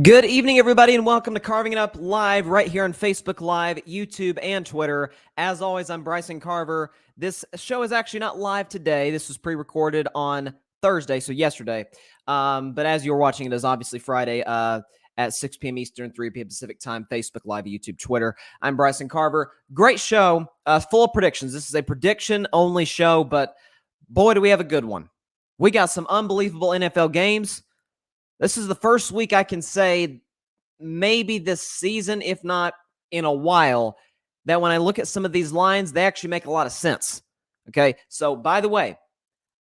Good evening, everybody, and welcome to Carving It Up Live right here on Facebook Live, YouTube, and Twitter. As always, I'm Bryson Carver. This show is actually not live today. This was pre-recorded on Thursday, so yesterday. But as you're watching, it is obviously Friday at 6 p.m. Eastern, 3 p.m. Pacific time, Facebook Live, YouTube, Twitter. I'm Bryson Carver. Great show, full of predictions. This is a prediction-only show, but boy, do we have a good one. We got some unbelievable NFL games. This is the first week I can say maybe this season, if not in a while, that when I look at some of these lines, they actually make a lot of sense. Okay, so by the way,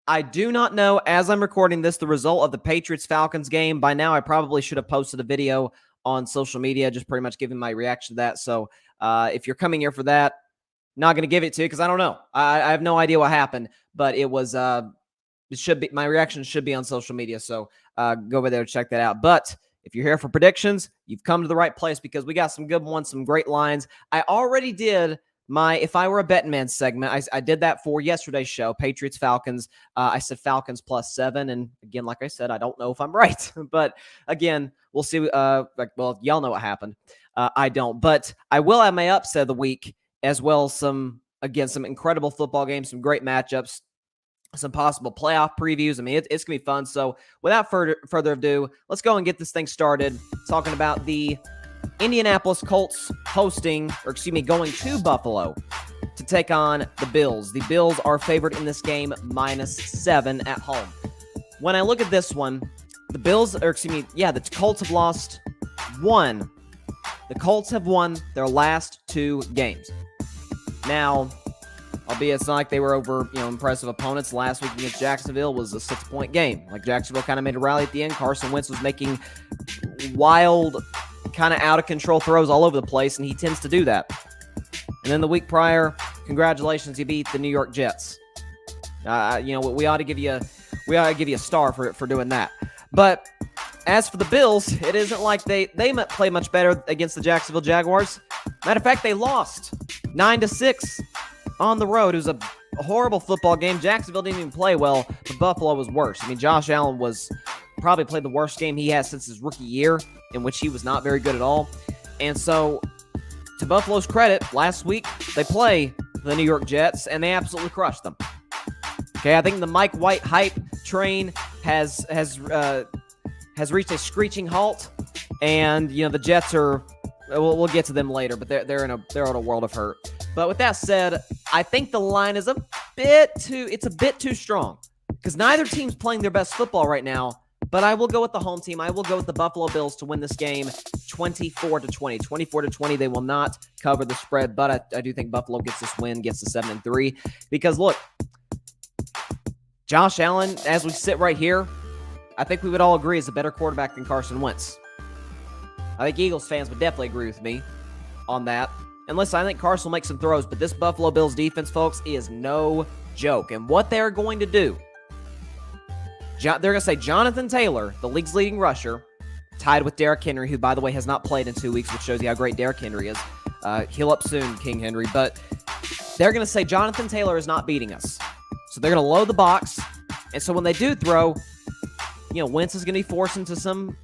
I do not know, as I'm recording this, the result of the Patriots-Falcons game. By now, I probably should have posted a video on social media, just pretty much giving my reaction to that. So if you're coming here for that, not going to give it to you because I don't know. I have no idea what happened, but it was it should be, my reaction should be on social media. So go over there and check that out. But if you're here for predictions, you've come to the right place because we got some good ones, some great lines. I already did my If I Were a Betting Man segment. I did that for yesterday's show, Patriots Falcons. I said Falcons +7. And again, like I said, I don't know if I'm right. But again, we'll see. Well, y'all know what happened. I don't. But I will have my upset of the week as well as some incredible football games, some great matchups, some possible playoff previews. I mean, it's going to be fun. So without further ado, let's go and get this thing started talking about the Indianapolis Colts going to Buffalo to take on the Bills. The Bills are favored in this game -7 at home. When I look at this one, the Colts have lost one. The Colts have won their last 2 games. Now, albeit it's not like they were over, impressive opponents. Last week against Jacksonville was a 6-point game. Like Jacksonville kind of made a rally at the end. Carson Wentz was making wild, kind of out of control throws all over the place, and he tends to do that. And then the week prior, congratulations, you beat the New York Jets. We ought to give you a star for doing that. But as for the Bills, it isn't like they play much better against the Jacksonville Jaguars. Matter of fact, they lost 9-6 on the road. It was a horrible football game. Jacksonville didn't even play well, but Buffalo was worse. I mean, Josh Allen probably played the worst game he has since his rookie year, in which he was not very good at all. And so, to Buffalo's credit, last week they play the New York Jets, and they absolutely crushed them. Okay, I think the Mike White hype train has reached a screeching halt, and the Jets are. We'll get to them later, but they're in a world of hurt. But with that said, I think the line is a bit too strong because neither team's playing their best football right now. But I will go with the home team. I will go with the Buffalo Bills to win this game 24-20. 24-20, they will not cover the spread, but I do think Buffalo gets this win, gets to 7-3. Because look, Josh Allen, as we sit right here, I think we would all agree is a better quarterback than Carson Wentz. I think Eagles fans would definitely agree with me on that. And listen, I think Carson will make some throws, but this Buffalo Bills defense, folks, is no joke. And what they're going to do, they're going to say Jonathan Taylor, the league's leading rusher, tied with Derrick Henry, who, by the way, has not played in 2 weeks, which shows you how great Derrick Henry is. Heal up soon, King Henry. But they're going to say Jonathan Taylor is not beating us. So they're going to load the box. And so when they do throw, Wentz is going to be forced into some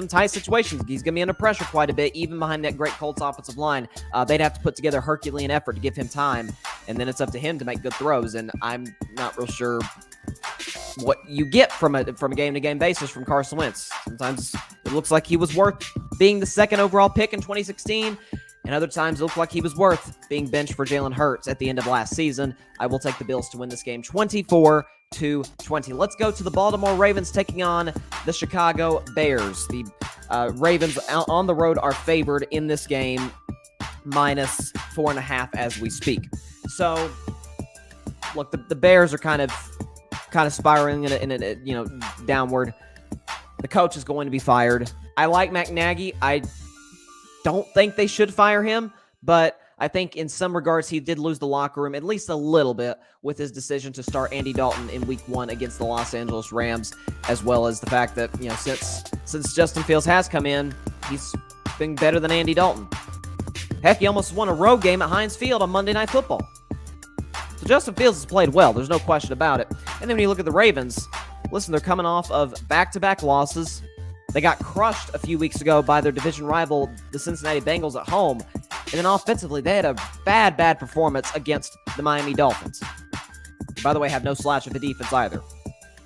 tight situations. He's going to be under pressure quite a bit, even behind that great Colts offensive line. They'd have to put together a Herculean effort to give him time, and then it's up to him to make good throws. And I'm not real sure what you get from a game-to-game basis from Carson Wentz. Sometimes it looks like he was worth being the second overall pick in 2016, and other times it looked like he was worth being benched for Jalen Hurts at the end of last season. I will take the Bills to win this game 24-20. Let's go to the Baltimore Ravens taking on the Chicago Bears. The Ravens on the road are favored in this game -4.5 as we speak. So, look, the Bears are kind of spiraling in a downward. The coach is going to be fired. I like Matt Nagy. I don't think they should fire him, but I think in some regards he did lose the locker room at least a little bit with his decision to start Andy Dalton in Week 1 against the Los Angeles Rams, as well as the fact that since Justin Fields has come in, he's been better than Andy Dalton. Heck, he almost won a road game at Heinz Field on Monday Night Football. So Justin Fields has played well. There's no question about it. And then when you look at the Ravens, listen, they're coming off of back-to-back losses. They got crushed a few weeks ago by their division rival, the Cincinnati Bengals, at home. And then offensively, they had a bad performance against the Miami Dolphins. By the way, have no slouch of the defense either.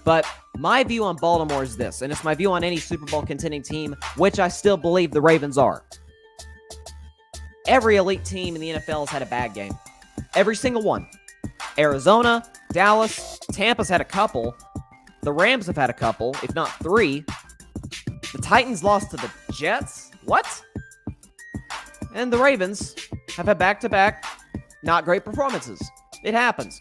But my view on Baltimore is this, and it's my view on any Super Bowl contending team, which I still believe the Ravens are. Every elite team in the NFL has had a bad game. Every single one. Arizona, Dallas, Tampa's had a couple. The Rams have had a couple, if not three. The Titans lost to the Jets? What? And the Ravens have had back-to-back not great performances. It happens.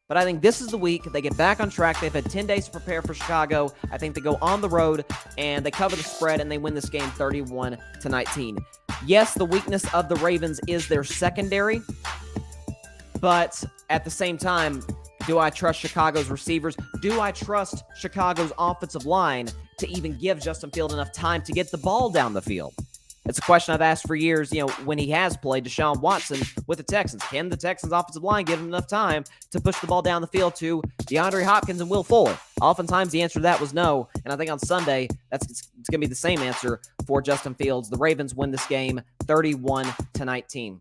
But I think this is the week they get back on track. They've had 10 days to prepare for Chicago. I think they go on the road and they cover the spread and they win this game 31-19. Yes, the weakness of the Ravens is their secondary. But at the same time, do I trust Chicago's receivers? Do I trust Chicago's offensive line to even give Justin Fields enough time to get the ball down the field? It's a question I've asked for years, when he has played Deshaun Watson with the Texans. Can the Texans' offensive line give him enough time to push the ball down the field to DeAndre Hopkins and Will Fuller? Oftentimes, the answer to that was no, and I think on Sunday, it's going to be the same answer for Justin Fields. The Ravens win this game 31-19.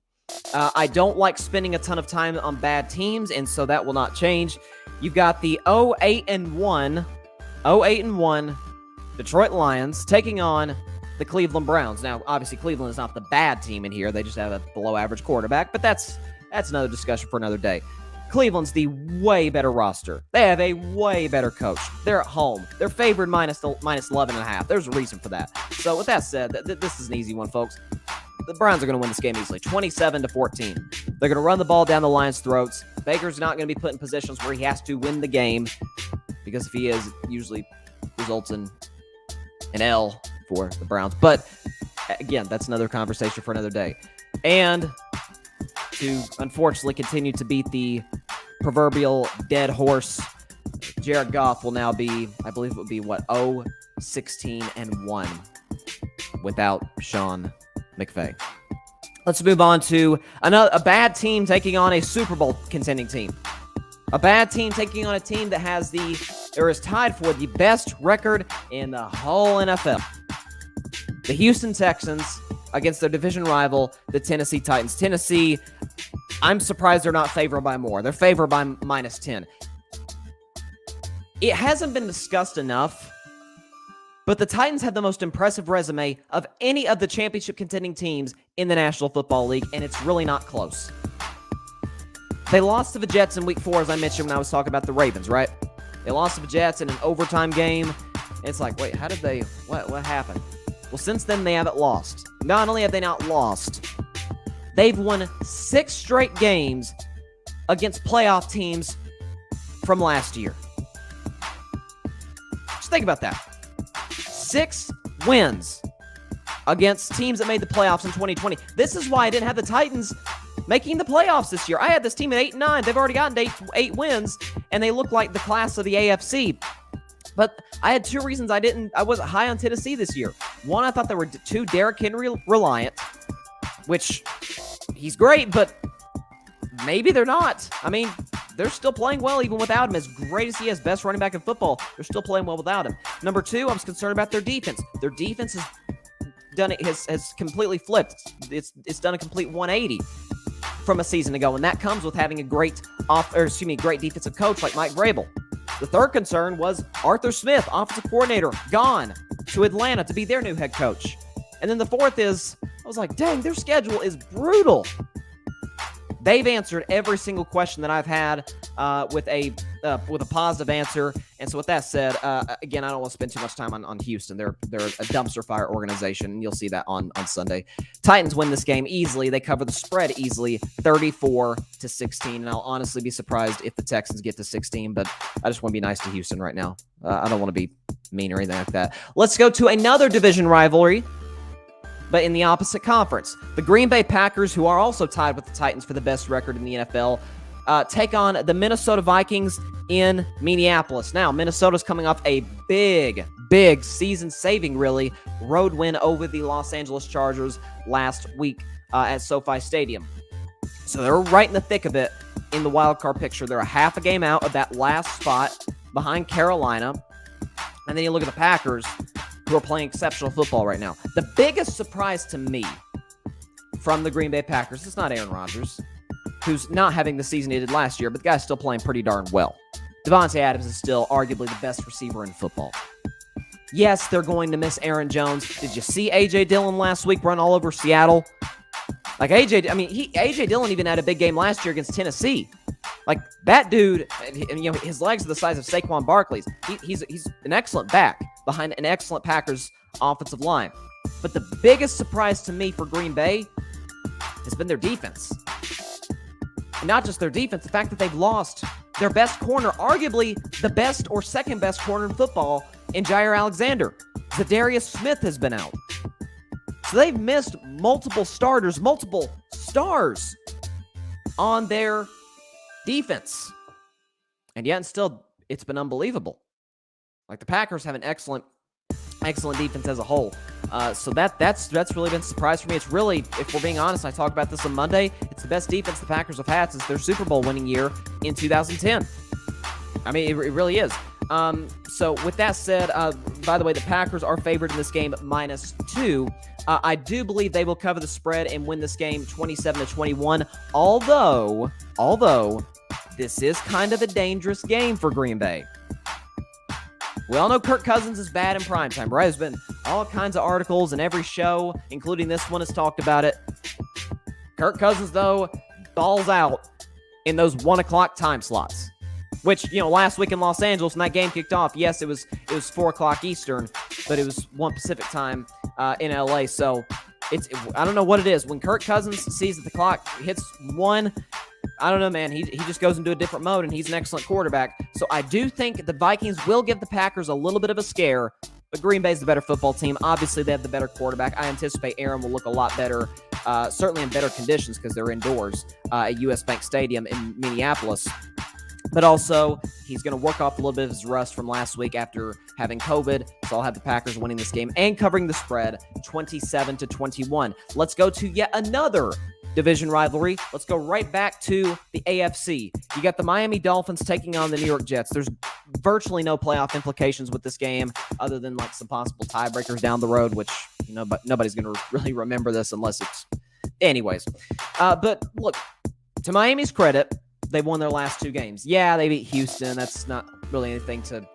I don't like spending a ton of time on bad teams, and so that will not change. You've got the 0-8-1 Detroit Lions taking on the Cleveland Browns. Now, obviously, Cleveland is not the bad team in here. They just have a below-average quarterback, but that's another discussion for another day. Cleveland's the way better roster. They have a way better coach. They're at home. They're favored minus 11.5. There's a reason for that. So with that said, this is an easy one, folks. The Browns are going to win this game easily, 27-14. They're going to run the ball down the Lions' throats. Baker's not going to be put in positions where he has to win the game, because if he is, it usually results in an L for the Browns. But again, that's another conversation for another day. And to unfortunately continue to beat the proverbial dead horse, Jared Goff will now be, I believe it would be 0-16-1 without Sean McVay. Let's move on to a bad team taking on a Super Bowl contending team. A bad team taking on a team that is tied for the best record in the whole NFL. The Houston Texans against their division rival, the Tennessee Titans. Tennessee, I'm surprised they're not favored by more. They're favored by -10. It hasn't been discussed enough, but the Titans have the most impressive resume of any of the championship contending teams in the National Football League, and it's really not close. They lost to the Jets in Week 4, as I mentioned when I was talking about the Ravens, right? They lost to the Jets in an overtime game. And it's like, wait, how did they, what happened? Well, since then, they haven't lost. Not only have they not lost, they've won 6 straight games against playoff teams from last year. Just think about that. 6 wins against teams that made the playoffs in 2020. This is why I didn't have the Titans making the playoffs this year. I had this team at 8-9. They've already gotten to 8 wins, and they look like the class of the AFC. But I had 2 reasons I wasn't high on Tennessee this year. One, I thought they were too Derrick Henry reliant, which he's great, but maybe they're not. I mean, they're still playing well even without him. As great as he is, best running back in football, they're still playing well without him. Number 2, I was concerned about their defense. Their defense has completely flipped. It's done a complete 180 from a season ago, and that comes with having a great defensive coach like Mike Vrabel. The third concern was Arthur Smith, offensive coordinator, gone to Atlanta to be their new head coach. And then the fourth is, I was like, dang, their schedule is brutal. They've answered every single question that I've had with a positive answer. And so with that said, again, I don't want to spend too much time on Houston. They're a dumpster fire organization, and you'll see that on Sunday. Titans win this game easily. They cover the spread easily, 34-16. And I'll honestly be surprised if the Texans get to 16, but I just want to be nice to Houston right now. I don't want to be mean or anything like that. Let's go to another division rivalry, but in the opposite conference. The Green Bay Packers, who are also tied with the Titans for the best record in the NFL, take on the Minnesota Vikings in Minneapolis. Now, Minnesota's coming off a big season-saving, really, road win over the Los Angeles Chargers last week at SoFi Stadium. So they're right in the thick of it in the wild card picture. They're a half a game out of that last spot behind Carolina. And then you look at the Packers. who are playing exceptional football right now. The biggest surprise to me from the Green Bay Packers is not Aaron Rodgers, who's not having the season he did last year, but the guy's still playing pretty darn well. Devontae Adams is still arguably the best receiver in football. Yes, they're going to miss Aaron Jones. Did you see A.J. Dillon last week run all over Seattle? Like A.J. Dillon even had a big game last year against Tennessee. Like that dude, his legs are the size of Saquon Barkley's. He's an excellent back behind an excellent Packers offensive line. But the biggest surprise to me for Green Bay has been their defense. And not just their defense, the fact that they've lost their best corner, arguably the best or second best corner in football, in Jair Alexander. Zadarius Smith has been out. So they've missed multiple starters, multiple stars on their defense. And yet and still, it's been unbelievable. Like the Packers have an excellent defense as a whole. So that's really been a surprise for me. It's really, if we're being honest, I talked about this on Monday, it's the best defense the Packers have had since their Super Bowl winning year in 2010. I mean, it really is. So with that said, by the way, the Packers are favored in this game -2. I do believe they will cover the spread and win this game 27-21. Although this is kind of a dangerous game for Green Bay. We all know Kirk Cousins is bad in primetime, right? There's been all kinds of articles and every show, including this one, has talked about it. Kirk Cousins, though, balls out in those 1 o'clock time slots. Which, last week in Los Angeles, when that game kicked off, yes, it was 4 o'clock Eastern, but it was 1 Pacific time in LA. So I don't know what it is. When Kirk Cousins sees that the clock hits 1, I don't know, man. He just goes into a different mode, and he's an excellent quarterback. So I do think the Vikings will give the Packers a little bit of a scare, but Green Bay's the better football team. Obviously, they have the better quarterback. I anticipate Aaron will look a lot better, certainly in better conditions because they're indoors at US Bank Stadium in Minneapolis. But also, he's going to work off a little bit of his rust from last week after having COVID. So I'll have the Packers winning this game and covering the spread 27-21. Let's go to yet another division rivalry. Let's go right back to the AFC. You got the Miami Dolphins taking on the New York Jets. There's virtually no playoff implications with this game other than like some possible tiebreakers down the road, which, but nobody's going to really remember this unless it's... Anyways. But look, to Miami's credit, they've won their last 2 games. Yeah, they beat Houston. That's not really anything to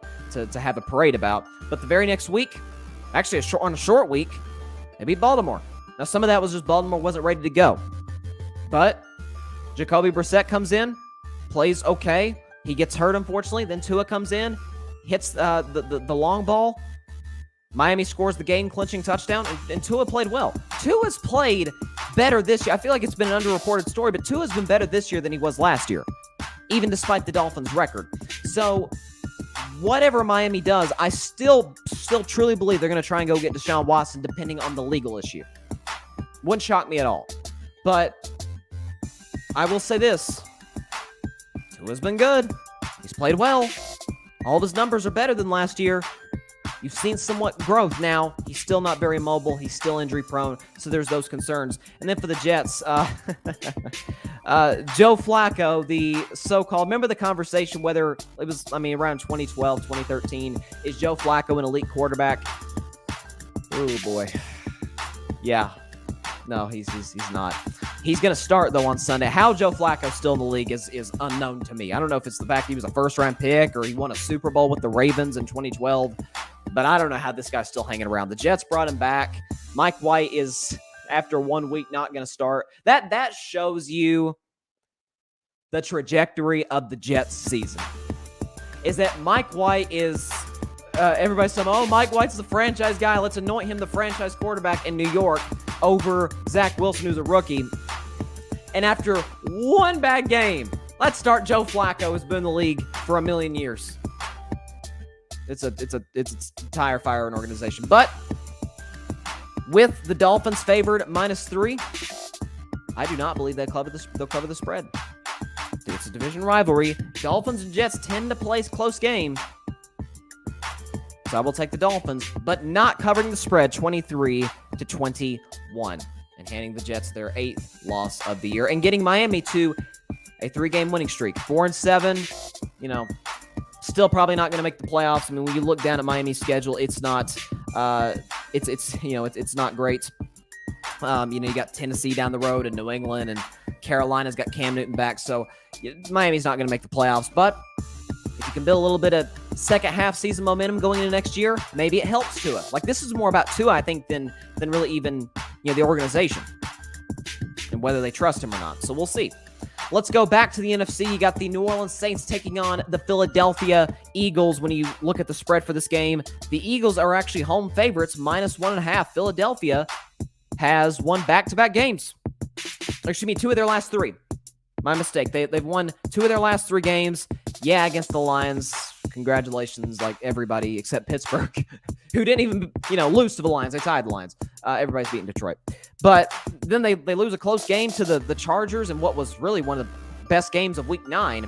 have a parade about. But the very next week, actually on a short week, they beat Baltimore. Now, some of that was just Baltimore wasn't ready to go. But Jacoby Brissett comes in, plays okay. He gets hurt, unfortunately. Then Tua comes in, hits the long ball. Miami scores the game-clinching touchdown, and Tua played well. Tua's played better this year. I feel like it's been an underreported story, but Tua's been better this year than he was last year, even despite the Dolphins' record. So whatever Miami does, I still truly believe they're going to try and go get Deshaun Watson, depending on the legal issue. Wouldn't shock me at all. But I will say this. Tua's been good. He's played well. All of his numbers are better than last year. You've seen somewhat growth now. He's still not very mobile. He's still injury prone. So there's those concerns. And then for the Jets, Joe Flacco, the so-called, remember the conversation whether it was, around 2012, 2013, is Joe Flacco an elite quarterback? Oh boy. Yeah. No, he's not. He's going to start, though, on Sunday. How Joe Flacco's still in the league is unknown to me. I don't know if it's the fact he was a first-round pick or he won a Super Bowl with the Ravens in 2012, but I don't know how this guy's still hanging around. The Jets brought him back. Mike White is, after 1 week, not going to start. That shows you the trajectory of the Jets season, is that Mike White is... everybody's saying, Mike White's the franchise guy. Let's anoint him the franchise quarterback in New York over Zach Wilson, who's a rookie. And after 1 bad game, let's start Joe Flacco, who's been in the league for 1,000,000 years. It's a tire fire an organization. But with the Dolphins favored -3, I do not believe they'll cover the spread. It's a division rivalry. Dolphins and Jets tend to play close games. So I will take the Dolphins, but not covering the spread 23-21 and handing the Jets their 8th loss of the year and getting Miami to a 3-game winning streak. 4-7, still probably not going to make the playoffs. When you look down at Miami's schedule, it's not It's not great. You got Tennessee down the road and New England, and Carolina's got Cam Newton back. So Miami's not going to make the playoffs. But if you can build a little bit of second half season momentum going into next year, maybe it helps Tua. Like, this is more about Tua, I think, than really even the organization and whether they trust him or not. So we'll see. Let's go back to the NFC. You got the New Orleans Saints taking on the Philadelphia Eagles. When you look at the spread for this game, the Eagles are actually home favorites, -1.5. Philadelphia has won back-to-back games. Excuse me, 2 of their last 3. My mistake. They've won 2 of their last 3 games. Yeah, against the Lions. Congratulations, like everybody except Pittsburgh, who didn't even, lose to the Lions. They tied the Lions. Everybody's beating Detroit. But then they lose a close game to the Chargers in what was really one of the best games of Week 9.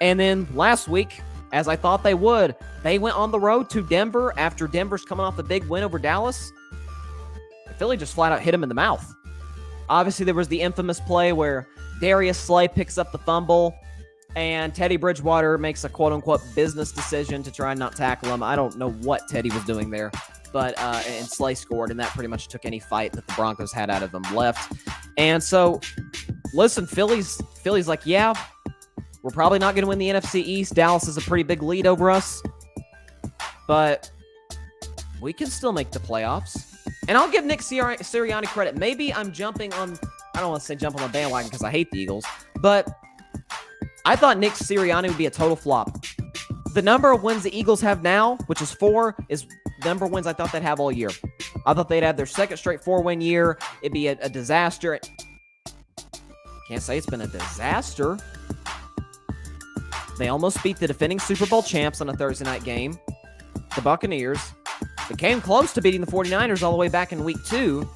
And then last week, as I thought they would, they went on the road to Denver after Denver's coming off the big win over Dallas. Philly just flat out hit him in the mouth. Obviously, there was the infamous play where Darius Slay picks up the fumble and Teddy Bridgewater makes a quote-unquote business decision to try and not tackle him. I don't know what Teddy was doing there, but and Slay scored, and that pretty much took any fight that the Broncos had out of them left. And so, listen, Philly's like, yeah, we're probably not going to win the NFC East. Dallas is a pretty big lead over us, but we can still make the playoffs. And I'll give Nick Sirianni credit. Maybe I'm jumping on, I don't want to say jump on the bandwagon because I hate the Eagles, but I thought Nick Sirianni would be a total flop. The number of wins the Eagles have now, which is 4, is the number of wins I thought they'd have all year. I thought they'd have their second straight 4-win year. It'd be a disaster. Can't say it's been a disaster. They almost beat the defending Super Bowl champs on a Thursday night game, the Buccaneers. They came close to beating the 49ers all the way back in Week 2.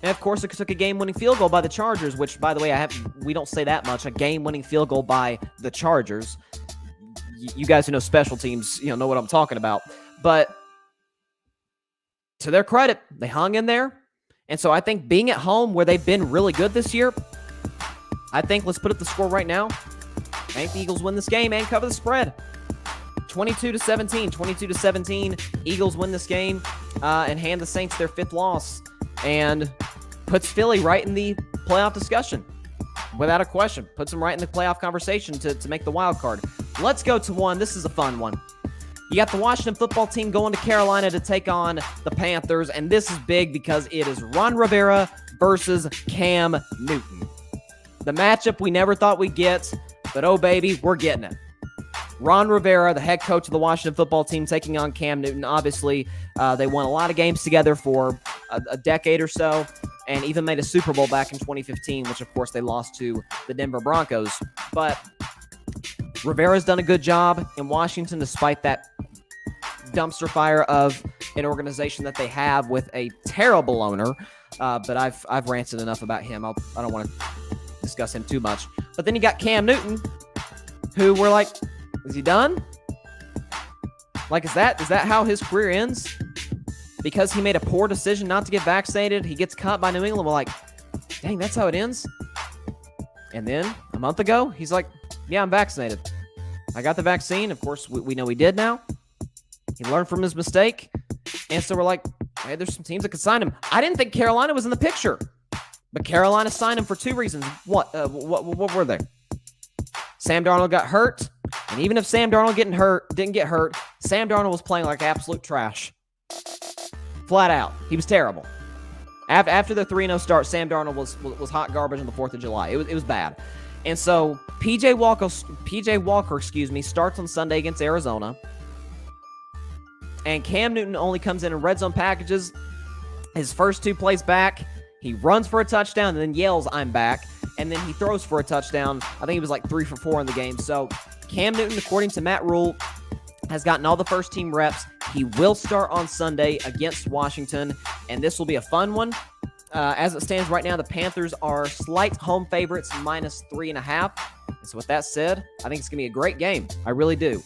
And, of course, it took a game-winning field goal by the Chargers, which, by the way, we don't say that much. A game-winning field goal by the Chargers. You guys who know special teams, know what I'm talking about. But to their credit, they hung in there. And so I think being at home where they've been really good this year, I think, let's put up the score right now. I think the Eagles win this game and cover the spread. 22-17. 22-17. Eagles win this game and hand the Saints their 5th loss. And puts Philly right in the playoff discussion. Without a question. Puts them right in the playoff conversation to make the wild card. Let's go to one. This is a fun one. You got the Washington football team going to Carolina to take on the Panthers. And this is big because it is Ron Rivera versus Cam Newton. The matchup we never thought we'd get. But oh baby, we're getting it. Ron Rivera, the head coach of the Washington football team, taking on Cam Newton. Obviously, they won a lot of games together for a decade or so, and even made a Super Bowl back in 2015, which, of course, they lost to the Denver Broncos. But Rivera's done a good job in Washington, despite that dumpster fire of an organization that they have with a terrible owner. But I've ranted enough about him. I don't want to discuss him too much. But then you got Cam Newton, who we're like, is he done? Like, is that how his career ends? Because he made a poor decision not to get vaccinated, he gets cut by New England. We're like, dang, that's how it ends? And then a month ago, he's like, yeah, I'm vaccinated. I got the vaccine. Of course, we know he did now. He learned from his mistake. And so we're like, hey, there's some teams that could sign him. I didn't think Carolina was in the picture. But Carolina signed him for 2 reasons. What were they? Sam Darnold got hurt. And even if Sam Darnold didn't get hurt, Sam Darnold was playing like absolute trash. Flat out. He was terrible. After the 3-0 start, Sam Darnold was hot garbage on the 4th of July. It was bad. And so PJ Walker, starts on Sunday against Arizona. And Cam Newton only comes in red zone packages. His first 2 plays back, he runs for a touchdown and then yells, "I'm back." And then he throws for a touchdown. I think he was like 3 for 4 in the game. So Cam Newton, according to Matt Rule, has gotten all the first-team reps. He will start on Sunday against Washington, and this will be a fun one. As it stands right now, the Panthers are slight home favorites, -3.5. And so with that said, I think it's going to be a great game. I really do.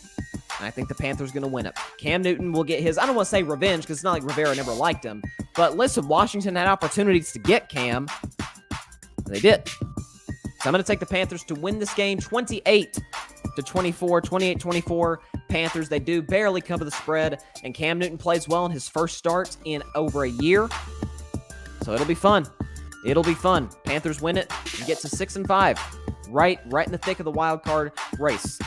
And I think the Panthers are going to win it. Cam Newton will get his, I don't want to say revenge, because it's not like Rivera never liked him. But listen, Washington had opportunities to get Cam. They did. So I'm going to take the Panthers to win this game 28-24. Panthers. They do barely cover the spread, and Cam Newton plays well in his first start in over a year. So it'll be fun. It'll be fun. Panthers win it and get to 6-5, right in the thick of the wild card race.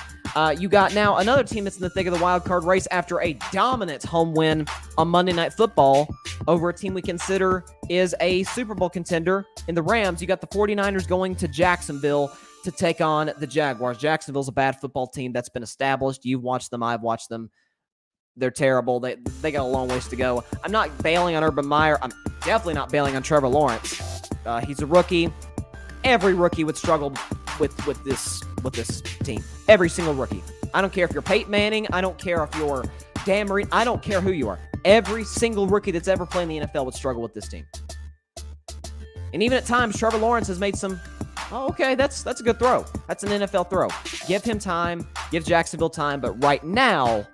You got now another team that's in the thick of the wild card race after a dominant home win on Monday Night Football over a team we consider is a Super Bowl contender in the Rams. You got the 49ers going to Jacksonville to take on the Jaguars. Jacksonville's a bad football team that's been established. You've watched them. I've watched them. They're terrible. They got a long ways to go. I'm not bailing on Urban Meyer. I'm definitely not bailing on Trevor Lawrence. He's a rookie. Every rookie would struggle with this team. Every single rookie. I don't care if you're Peyton Manning. I don't care if you're Dan Marino. I don't care who you are. Every single rookie that's ever played in the NFL would struggle with this team. And even at times, Trevor Lawrence has made some, okay, that's a good throw. That's an NFL throw. Give him time. Give Jacksonville time. But right now,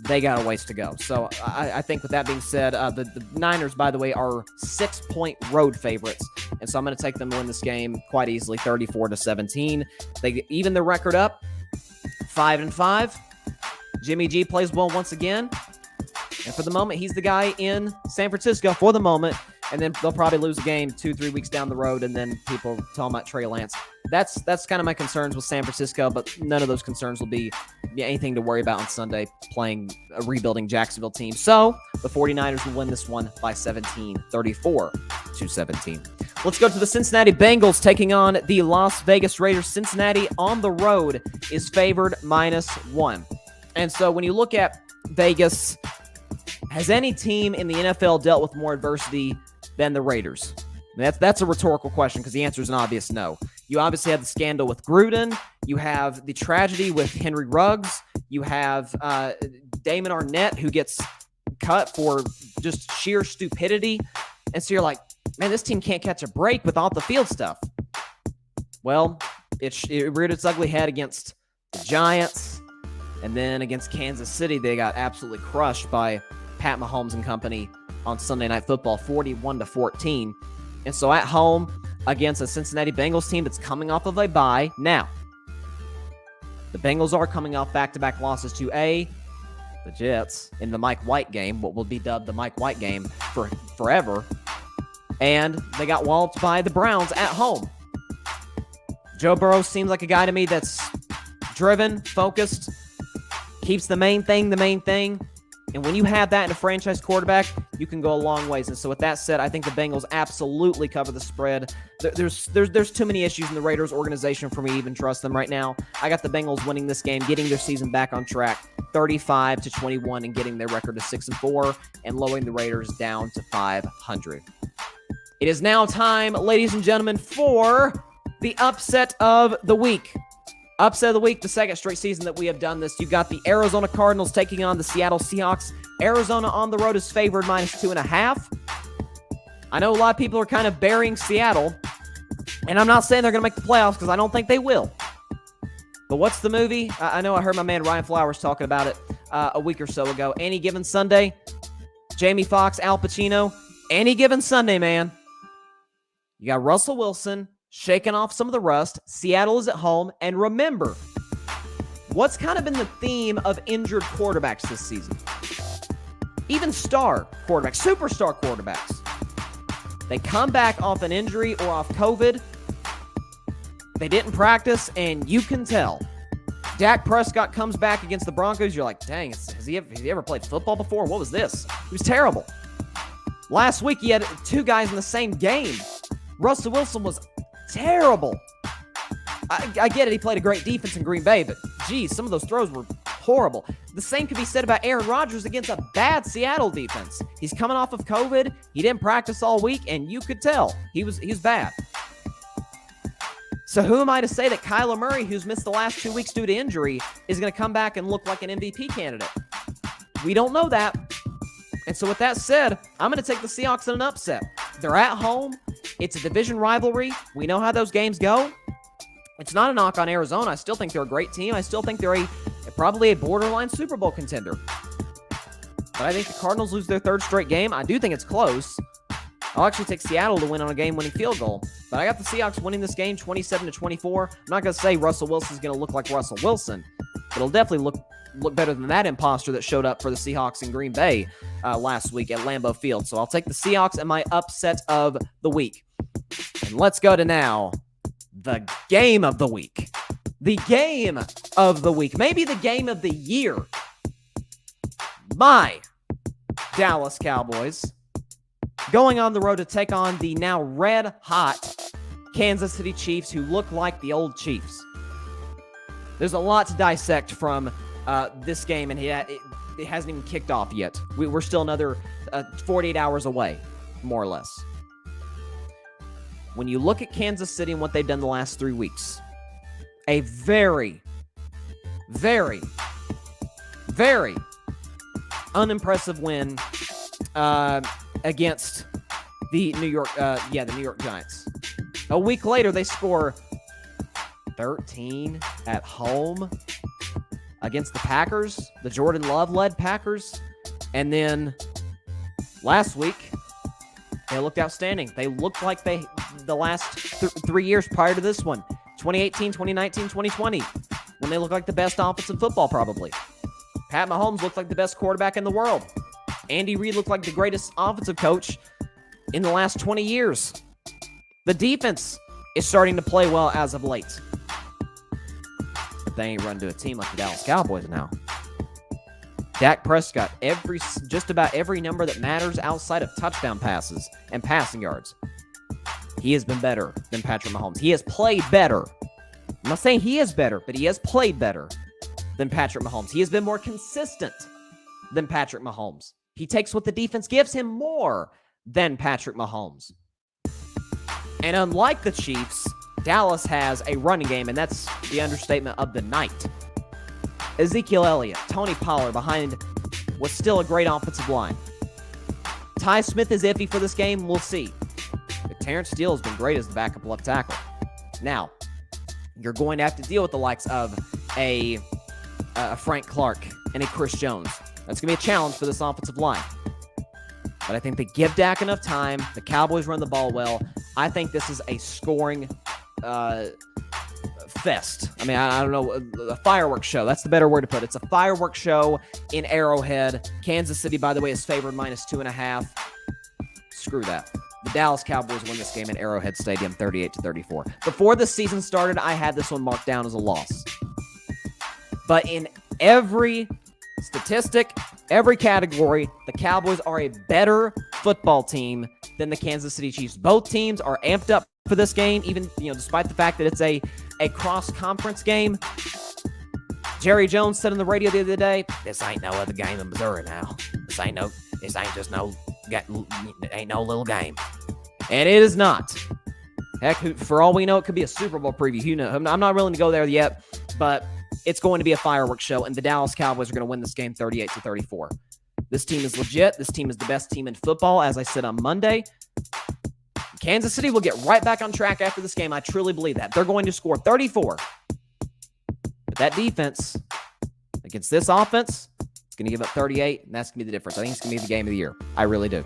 they got a ways to go. So I think with that being said, the Niners, by the way, are 6-point road favorites. And so I'm going to take them to win this game quite easily, 34-17. They even the record up, 5-5. Jimmy G plays well once again. And for the moment, he's the guy in San Francisco for the moment. And then they'll probably lose a game 2-3 weeks down the road, and then people talking about Trey Lance. That's kind of my concerns with San Francisco, but none of those concerns will be anything to worry about on Sunday playing a rebuilding Jacksonville team. So the 49ers will win this one by 17, 34-17. Let's go to the Cincinnati Bengals taking on the Las Vegas Raiders. Cincinnati on the road is favored -1. And so when you look at Vegas, has any team in the NFL dealt with more adversity than the Raiders? That's a rhetorical question because the answer is an obvious no. You obviously have the scandal with Gruden. You have the tragedy with Henry Ruggs. You have Damon Arnett, who gets cut for just sheer stupidity. And so you're like, man, this team can't catch a break with all the field stuff. Well, it reared its ugly head against the Giants. And then against Kansas City, they got absolutely crushed by Pat Mahomes and company on Sunday Night Football, 41-14. And so at home against a Cincinnati Bengals team that's coming off of a bye. Now, the Bengals are coming off back-to-back losses to the Jets in the Mike White game, what will be dubbed the Mike White game for forever. And they got walloped by the Browns at home. Joe Burrow seems like a guy to me that's driven, focused, keeps the main thing. And when you have that in a franchise quarterback, you can go a long ways. And so with that said, I think the Bengals absolutely cover the spread. There's too many issues in the Raiders organization for me to even trust them right now. I got the Bengals winning this game, getting their season back on track, 35-21, and getting their record to 6-4 and lowering the Raiders down to 500. It is now time, ladies and gentlemen, for the upset of the week. Upset of the week, the second straight season that we have done this. You've got the Arizona Cardinals taking on the Seattle Seahawks. Arizona on the road is favored -2.5. I know a lot of people are kind of burying Seattle, and I'm not saying they're going to make the playoffs because I don't think they will. But what's the movie? I know I heard my man Ryan Flowers talking about it a week or so ago. Any Given Sunday, Jamie Foxx, Al Pacino. Any Given Sunday, man. You got Russell Wilson shaking off some of the rust. Seattle is at home. And remember, what's kind of been the theme of injured quarterbacks this season? Even star quarterbacks, superstar quarterbacks. They come back off an injury or off COVID. They didn't practice, and you can tell. Dak Prescott comes back against the Broncos. You're like, dang, has he ever played football before? What was this? He was terrible. Last week, he had two guys in the same game. Russell Wilson was terrible. I get it. He played a great defense in Green Bay, but geez, some of those throws were horrible. The same could be said about Aaron Rodgers against a bad Seattle defense. He's coming off of COVID. He didn't practice all week, and you could tell he was bad. So who am I to say that Kyler Murray, who's missed the last 2 weeks due to injury, is going to come back and look like an MVP candidate? We don't know that. And so with that said, I'm going to take the Seahawks in an upset. They're at home. It's a division rivalry. We know how those games go. It's not a knock on Arizona. I still think they're a great team. I still think they're probably a borderline Super Bowl contender. But I think the Cardinals lose their third straight game. I do think it's close. I'll actually take Seattle to win on a game-winning field goal. But I got the Seahawks winning this game 27-24. I'm not going to say Russell Wilson's going to look like Russell Wilson, but it'll definitely look look better than that imposter that showed up for the Seahawks in Green Bay last week at Lambeau Field. So I'll take the Seahawks and my upset of the week. And let's go to now the game of the week. The game of the week. Maybe the game of the year. My Dallas Cowboys going on the road to take on the now red-hot Kansas City Chiefs, who look like the old Chiefs. There's a lot to dissect from this game, and it hasn't even kicked off yet. We're still another 48 hours away, more or less. When you look at Kansas City and what they've done the last 3 weeks, a very, very, very unimpressive win against the New York Giants. A week later, they score 13 at home against the Packers, the Jordan Love-led Packers. And then last week, they looked outstanding. They looked like the last 3 years prior to this one, 2018, 2019, 2020, when they looked like the best offense in football probably. Pat Mahomes looked like the best quarterback in the world. Andy Reid looked like the greatest offensive coach in the last 20 years. The defense is starting to play well as of late. But they ain't run to a team like the Dallas Cowboys now. Dak Prescott, just about every number that matters outside of touchdown passes and passing yards, he has been better than Patrick Mahomes. He has played better. I'm not saying he is better, but he has played better than Patrick Mahomes. He has been more consistent than Patrick Mahomes. He takes what the defense gives him more than Patrick Mahomes. And unlike the Chiefs, Dallas has a running game, and that's the understatement of the night. Ezekiel Elliott, Tony Pollard behind was still a great offensive line. Ty Smith is iffy for this game. We'll see. But Terrence Steele has been great as the backup left tackle. Now, you're going to have to deal with the likes of a Frank Clark and a Chris Jones. That's going to be a challenge for this offensive line. But I think they give Dak enough time. The Cowboys run the ball well. I think this is a scoring fest. I mean, I don't know, a fireworks show. That's the better word to put it. It's a fireworks show in Arrowhead. Kansas City, by the way, is favored -2.5. Screw that. The Dallas Cowboys win this game at Arrowhead Stadium 38-34. Before the season started, I had this one marked down as a loss. But in every statistic, every category, the Cowboys are a better football team than the Kansas City Chiefs. Both teams are amped up for this game, even despite the fact that it's a cross-conference game. Jerry Jones said on the radio the other day, "This ain't no other game in Missouri now. This ain't no little game," and it is not. Heck, for all we know, it could be a Super Bowl preview. Who knows? I'm not willing to go there yet, but it's going to be a fireworks show, and the Dallas Cowboys are going to win this game 38-34. This team is legit. This team is the best team in football, as I said on Monday. Kansas City will get right back on track after this game. I truly believe that. They're going to score 34. But that defense against this offense is going to give up 38, and that's going to be the difference. I think it's going to be the game of the year. I really do.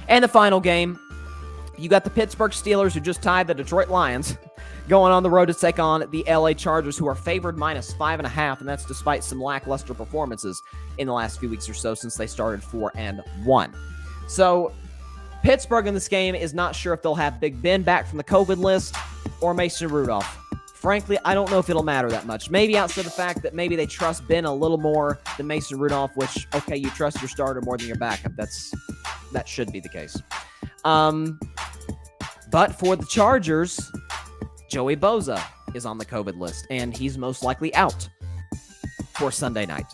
And the final game, you got the Pittsburgh Steelers, who just tied the Detroit Lions, going on the road to take on the LA Chargers, who are favored -5.5, and that's despite some lackluster performances in the last few weeks or so since they started 4-1. So Pittsburgh in this game is not sure if they'll have Big Ben back from the COVID list or Mason Rudolph. Frankly, I don't know if it'll matter that much. Maybe outside the fact that maybe they trust Ben a little more than Mason Rudolph, which, okay, you trust your starter more than your backup. That should be the case. But for the Chargers, Joey Bosa is on the COVID list, and he's most likely out for Sunday night.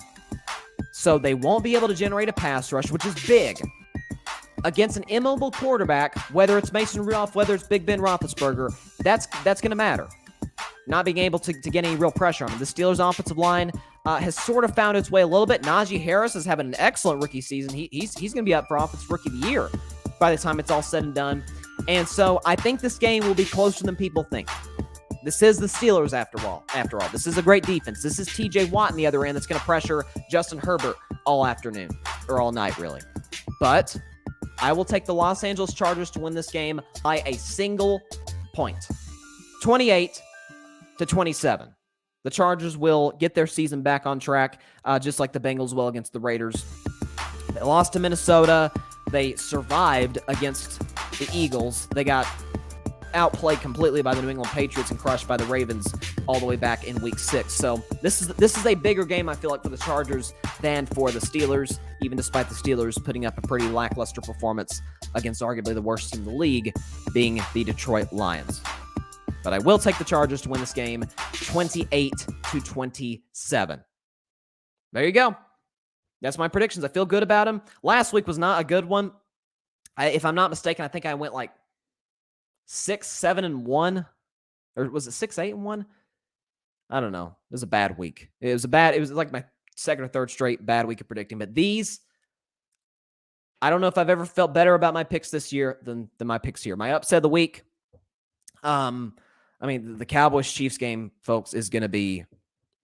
So they won't be able to generate a pass rush, which is big, against an immobile quarterback, whether it's Mason Rudolph, whether it's Big Ben Roethlisberger. That's going to matter. Not being able to get any real pressure on him. The Steelers' offensive line has sort of found its way a little bit. Najee Harris is having an excellent rookie season. He's going to be up for Offensive Rookie of the Year by the time it's all said and done. And so I think this game will be closer than people think. This is the Steelers after all. This is a great defense. This is TJ Watt on the other end that's going to pressure Justin Herbert all afternoon, or all night, really. But I will take the Los Angeles Chargers to win this game by a single point. 28-27. The Chargers will get their season back on track, just like the Bengals will against the Raiders. They lost to Minnesota. They survived against the Eagles. They got outplayed completely by the New England Patriots and crushed by the Ravens all the way back in Week 6. So this is a bigger game, I feel like, for the Chargers than for the Steelers, even despite the Steelers putting up a pretty lackluster performance against arguably the worst team in the league, being the Detroit Lions. But I will take the Chargers to win this game 28-27. There you go. That's my predictions. I feel good about them. Last week was not a good one. If I'm not mistaken, I think I went like 6-7-1, or was it 6-8-1? I don't know. It was a bad week. It was like my second or third straight bad week of predicting. But these, I don't know if I've ever felt better about my picks this year than my picks here. My upset of the week. I mean, the Cowboys-Chiefs game, folks, is going to be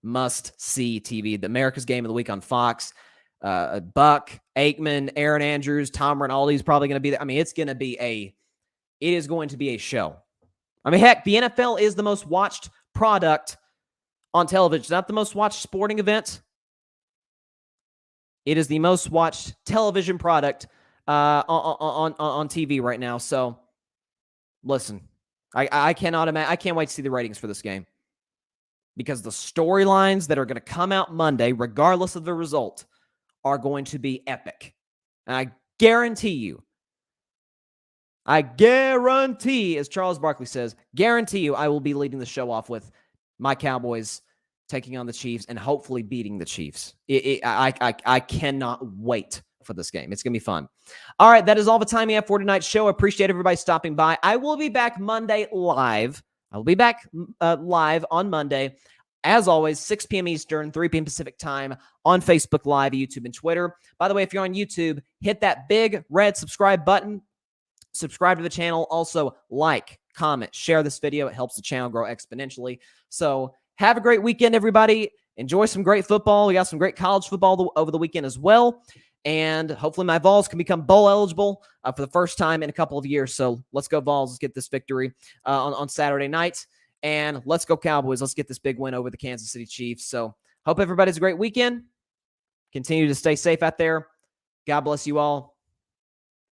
must-see TV. The America's Game of the Week on Fox. Buck, Aikman, Aaron Andrews, Tom Rinaldi's probably going to be there. I mean, it is going to be a show. I mean, heck, the NFL is the most watched product on television. It's not the most watched sporting event. It is the most watched television product on TV right now. So, listen, I cannot imagine. I can't wait to see the ratings for this game, because the storylines that are going to come out Monday, regardless of the result, are going to be epic. And I guarantee, as Charles Barkley says, guarantee you I will be leading the show off with my Cowboys taking on the Chiefs and hopefully beating the Chiefs. I cannot wait for this game. It's going to be fun. All right, that is all the time we have for tonight's show. I appreciate everybody stopping by. I will be back Monday live. I will be back live on Monday. As always, 6 p.m. Eastern, 3 p.m. Pacific time on Facebook Live, YouTube, and Twitter. By the way, if you're on YouTube, hit that big red subscribe button. Subscribe to the channel. Also, like, comment, share this video. It helps the channel grow exponentially. So have a great weekend, everybody. Enjoy some great football. We got some great college football over the weekend as well. And hopefully my Vols can become bowl eligible for the first time in a couple of years. So let's go Vols. Let's get this victory on Saturday night. And let's go Cowboys. Let's get this big win over the Kansas City Chiefs. So hope everybody's a great weekend. Continue to stay safe out there. God bless you all.